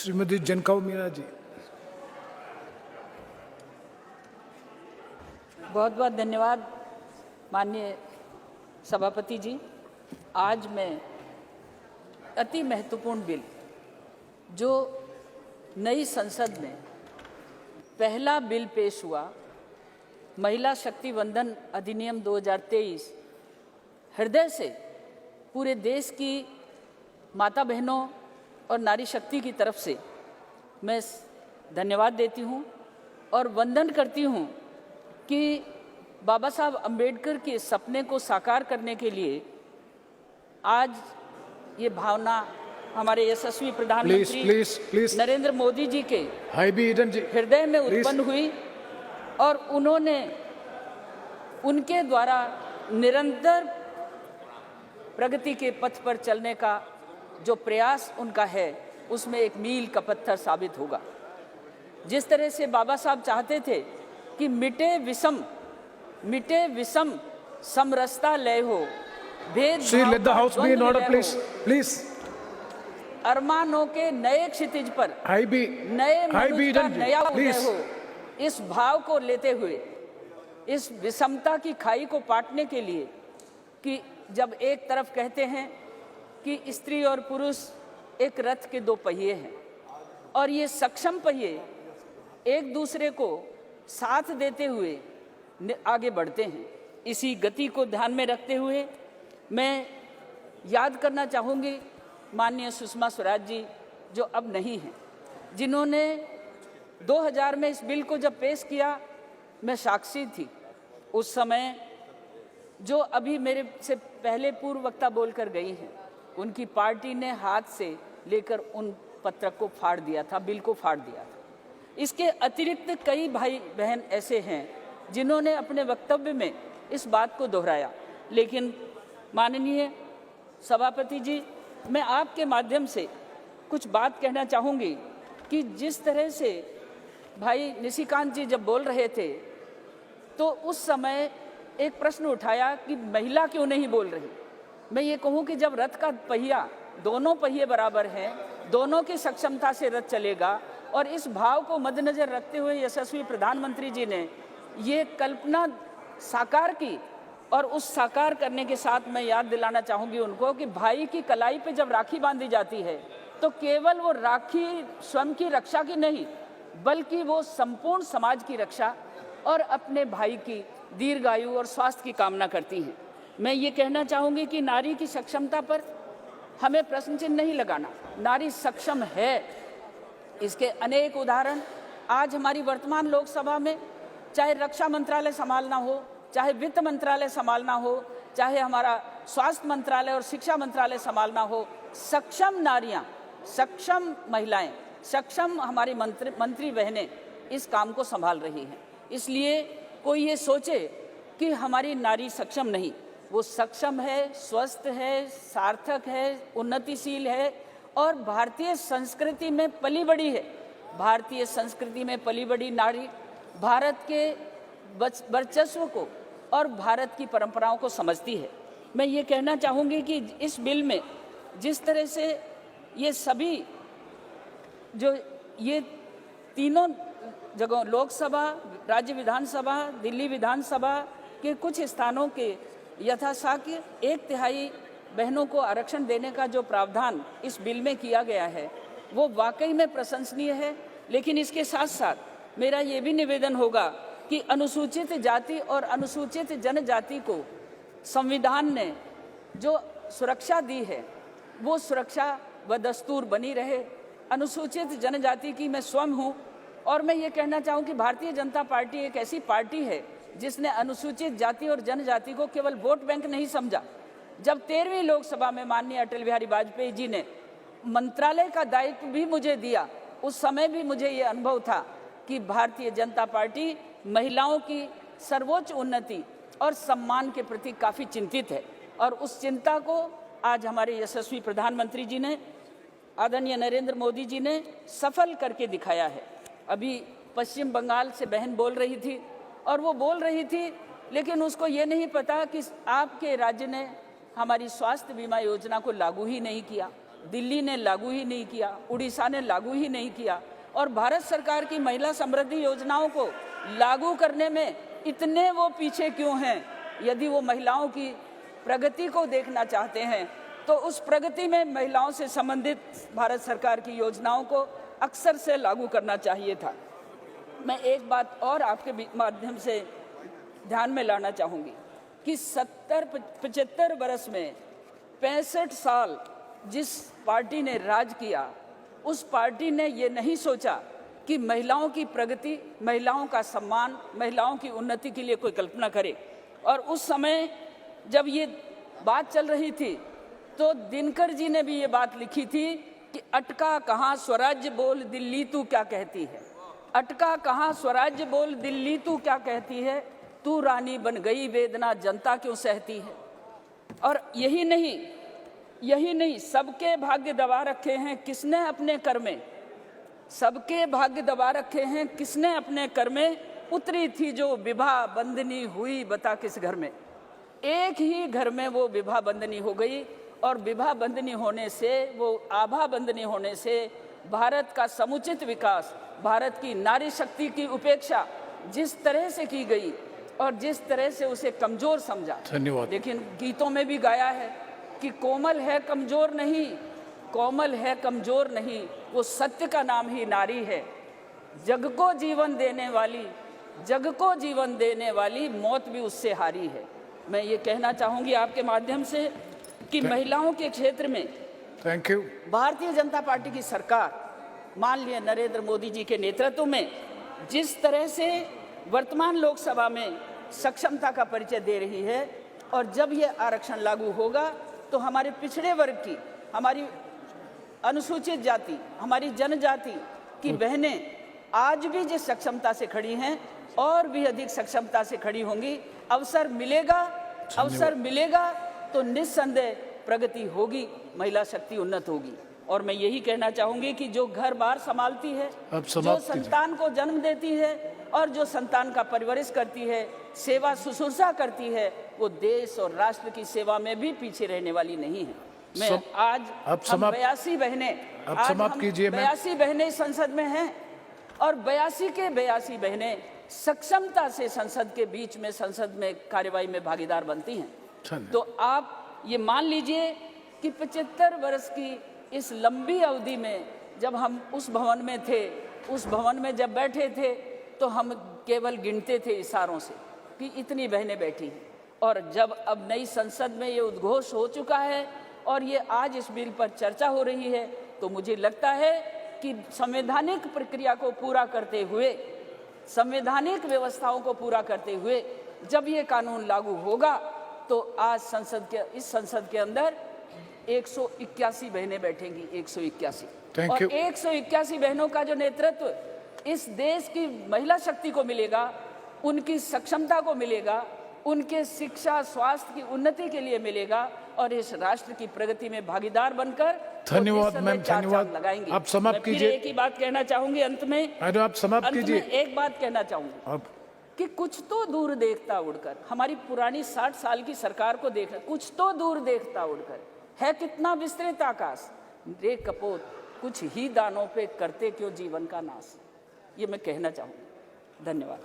श्रीमती जनकाऊ मीणा जी। बहुत बहुत धन्यवाद माननीय सभापति जी। आज मैं अति महत्वपूर्ण बिल जो नई संसद में पहला बिल पेश हुआ, महिला शक्ति वंदन अधिनियम 2023, हृदय से पूरे देश की माता बहनों और नारी शक्ति की तरफ से मैं धन्यवाद देती हूँ और वंदन करती हूँ कि बाबा साहब अम्बेडकर के सपने को साकार करने के लिए आज ये भावना हमारे यशस्वी प्रधानमंत्री नरेंद्र मोदी जी के हृदय में उत्पन्न हुई और उन्होंने उनके द्वारा निरंतर प्रगति के पथ पर चलने का जो प्रयास उनका है उसमें एक मील का पत्थर साबित होगा। जिस तरह से बाबा साहब चाहते थे कि मिटे विषम समरसता लय हो, भेद अरमानों के नए क्षितिज पर नए मनुष्य का नया उदय हो, इस भाव को लेते हुए इस विषमता की खाई को पाटने के लिए कि जब एक तरफ कहते हैं कि स्त्री और पुरुष एक रथ के दो पहिए हैं और ये सक्षम पहिए एक दूसरे को साथ देते हुए आगे बढ़ते हैं, इसी गति को ध्यान में रखते हुए मैं याद करना चाहूँगी माननीय सुषमा स्वराज जी जो अब नहीं हैं, जिन्होंने 2000 में इस बिल को जब पेश किया, मैं साक्षी थी। उस समय जो अभी मेरे से पहले पूर्व वक्ता बोलकर गई हैं, उनकी पार्टी ने हाथ से लेकर उन पत्रक को फाड़ दिया था, बिल को फाड़ दिया था। इसके अतिरिक्त कई भाई बहन ऐसे हैं जिन्होंने अपने वक्तव्य में इस बात को दोहराया, लेकिन माननीय सभापति जी, मैं आपके माध्यम से कुछ बात कहना चाहूँगी कि जिस तरह से भाई निशिकांत जी जब बोल रहे थे तो उस समय एक प्रश्न उठाया कि महिला क्यों नहीं बोल रही। मैं ये कहूँ कि जब रथ का पहिया, दोनों पहिए बराबर हैं, दोनों की सक्षमता से रथ चलेगा और इस भाव को मद्देनजर रखते हुए यशस्वी प्रधानमंत्री जी ने ये कल्पना साकार की और उस साकार करने के साथ मैं याद दिलाना चाहूँगी उनको कि भाई की कलाई पे जब राखी बांधी जाती है तो केवल वो राखी स्वयं की रक्षा की नहीं, बल्कि वो संपूर्ण समाज की रक्षा और अपने भाई की दीर्घायु और स्वास्थ्य की कामना करती हैं। मैं ये कहना चाहूँगी कि नारी की सक्षमता पर हमें प्रश्न चिन्ह नहीं लगाना, नारी सक्षम है। इसके अनेक उदाहरण आज हमारी वर्तमान लोकसभा में, चाहे रक्षा मंत्रालय संभालना हो, चाहे वित्त मंत्रालय संभालना हो, चाहे हमारा स्वास्थ्य मंत्रालय और शिक्षा मंत्रालय संभालना हो, सक्षम नारियां, सक्षम महिलाएं, सक्षम हमारी मंत्री बहनें इस काम को संभाल रही हैं। इसलिए कोई ये सोचे कि हमारी नारी सक्षम नहीं, वो सक्षम है, स्वस्थ है, सार्थक है, उन्नतिशील है और भारतीय संस्कृति में पली बड़ी है। भारतीय संस्कृति में पली बड़ी नारी भारत के वर्चस्व को और भारत की परंपराओं को समझती है। मैं ये कहना चाहूँगी कि इस बिल में जिस तरह से ये सभी जो ये तीनों जगह, लोकसभा, राज्य विधानसभा, दिल्ली विधानसभा के कुछ स्थानों के यथासाक्य 1/3 बहनों को आरक्षण देने का जो प्रावधान इस बिल में किया गया है वो वाकई में प्रशंसनीय है। लेकिन इसके साथ साथ मेरा ये भी निवेदन होगा कि अनुसूचित जाति और अनुसूचित जनजाति को संविधान ने जो सुरक्षा दी है वो सुरक्षा व दस्तूर बनी रहे। अनुसूचित जनजाति की मैं स्वयं हूँ और मैं ये कहना चाहूँ कि भारतीय जनता पार्टी एक ऐसी पार्टी है जिसने अनुसूचित जाति और जनजाति को केवल वोट बैंक नहीं समझा। जब 13वीं लोकसभा में माननीय अटल बिहारी वाजपेयी जी ने मंत्रालय का दायित्व भी मुझे दिया, उस समय भी मुझे ये अनुभव था कि भारतीय जनता पार्टी महिलाओं की सर्वोच्च उन्नति और सम्मान के प्रति काफ़ी चिंतित है और उस चिंता को आज हमारे यशस्वी प्रधानमंत्री जी ने, आदरणीय नरेंद्र मोदी जी ने सफल करके दिखाया है। अभी पश्चिम बंगाल से बहन बोल रही थी और वो बोल रही थी लेकिन उसको ये नहीं पता कि आपके राज्य ने हमारी स्वास्थ्य बीमा योजना को लागू ही नहीं किया। दिल्ली ने लागू ही नहीं किया, उड़ीसा ने लागू ही नहीं किया, और भारत सरकार की महिला समृद्धि योजनाओं को लागू करने में इतने वो पीछे क्यों हैं? यदि वो महिलाओं की प्रगति को देखना चाहते हैं तो उस प्रगति में महिलाओं से संबंधित भारत सरकार की योजनाओं को अक्सर से लागू करना चाहिए था। मैं एक बात और आपके माध्यम से ध्यान में लाना चाहूँगी कि 75 वर्ष में 65 साल जिस पार्टी ने राज किया, उस पार्टी ने ये नहीं सोचा कि महिलाओं की प्रगति, महिलाओं का सम्मान, महिलाओं की उन्नति के लिए कोई कल्पना करे। और उस समय जब ये बात चल रही थी तो दिनकर जी ने भी ये बात लिखी थी कि अटका कहाँ स्वराज्य बोल दिल्ली तू क्या कहती है, अटका कहाँ स्वराज्य बोल दिल्ली तू क्या कहती है, तू रानी बन गई वेदना जनता क्यों सहती है। और यही नहीं, सबके भाग्य दबा रखे हैं किसने अपने कर में, सबके भाग्य दबा रखे हैं किसने अपने कर में, उतरी थी जो विवाह बंधनी हुई बता किस घर में। एक ही घर में वो विवाह बंधनी हो गई, और विवाह बंधनी होने से, वो आभा बंधनी होने से भारत का समुचित विकास, भारत की नारी शक्ति की उपेक्षा जिस तरह से की गई और जिस तरह से उसे कमजोर समझा। धन्यवाद। लेकिन गीतों में भी गाया है कि कोमल है कमजोर नहीं, कोमल है कमजोर नहीं, वो सत्य का नाम ही नारी है। जग को जीवन देने वाली, जग को जीवन देने वाली मौत भी उससे हारी है। मैं ये कहना चाहूँगी आपके माध्यम से कि महिलाओं के क्षेत्र में thank you Bharatiya Janata party की सरकार, माननीय नरेंद्र मोदी जी के नेतृत्व में जिस तरह से वर्तमान लोकसभा में सक्षमता का परिचय दे रही है, और जब ये आरक्षण लागू होगा तो हमारे पिछड़े वर्ग की, हमारी अनुसूचित जाति, हमारी जनजाति की बहनें आज भी जिस सक्षमता से खड़ी हैं और भी अधिक सक्षमता से खड़ी होंगी। अवसर मिलेगा तो निस्संदेह प्रगति होगी, महिला शक्ति उन्नत होगी। और मैं यही कहना चाहूंगी कि जो घर बार संभालती है, जो संतान को जन्म देती है और जो संतान का परवरिश करती है, सेवा शुश्रूषा करती है, वो देश और राष्ट्र की सेवा में भी पीछे रहने वाली नहीं है। मैं आज हम 82 बहनें संसद में हैं, और 82 के 82 बहनें सक्षमता से संसद के बीच में, संसद में कार्यवाही में भागीदार बनती हैं। तो आप ये मान लीजिए कि 75 वर्ष की इस लंबी अवधि में जब हम उस भवन में थे, उस भवन में जब बैठे थे तो हम केवल गिनते थे इशारों से कि इतनी बहनें बैठी हैं। और जब अब नई संसद में ये उद्घोष हो चुका है और ये आज इस बिल पर चर्चा हो रही है, तो मुझे लगता है कि संवैधानिक प्रक्रिया को पूरा करते हुए, संवैधानिक व्यवस्थाओं को पूरा करते हुए जब ये कानून लागू होगा तो आज इस संसद के अंदर 181 बहनें बैठेंगी, 181। और 181 बहनों का जो नेतृत्व इस देश की महिला शक्ति को मिलेगा, उनकी सक्षमता को मिलेगा, उनके शिक्षा स्वास्थ्य की उन्नति के लिए मिलेगा, और इस राष्ट्र की प्रगति में भागीदार बनकर धन्यवाद मैम, धन्यवाद लगाएंगे। आप समाप्त कीजिए। एक ही बात कहना चाहूंगी अंत में, आप समाप्त कीजिए। एक बात कहना चाहूंगी कि कुछ तो दूर देखता उड़कर, हमारी पुरानी 60 साल की सरकार को देख, कुछ तो दूर देखता उड़कर है कितना विस्तृत आकाश, रे कपोत कुछ ही दानों पे करते क्यों जीवन का नाश। ये मैं कहना चाहूंगी। धन्यवाद।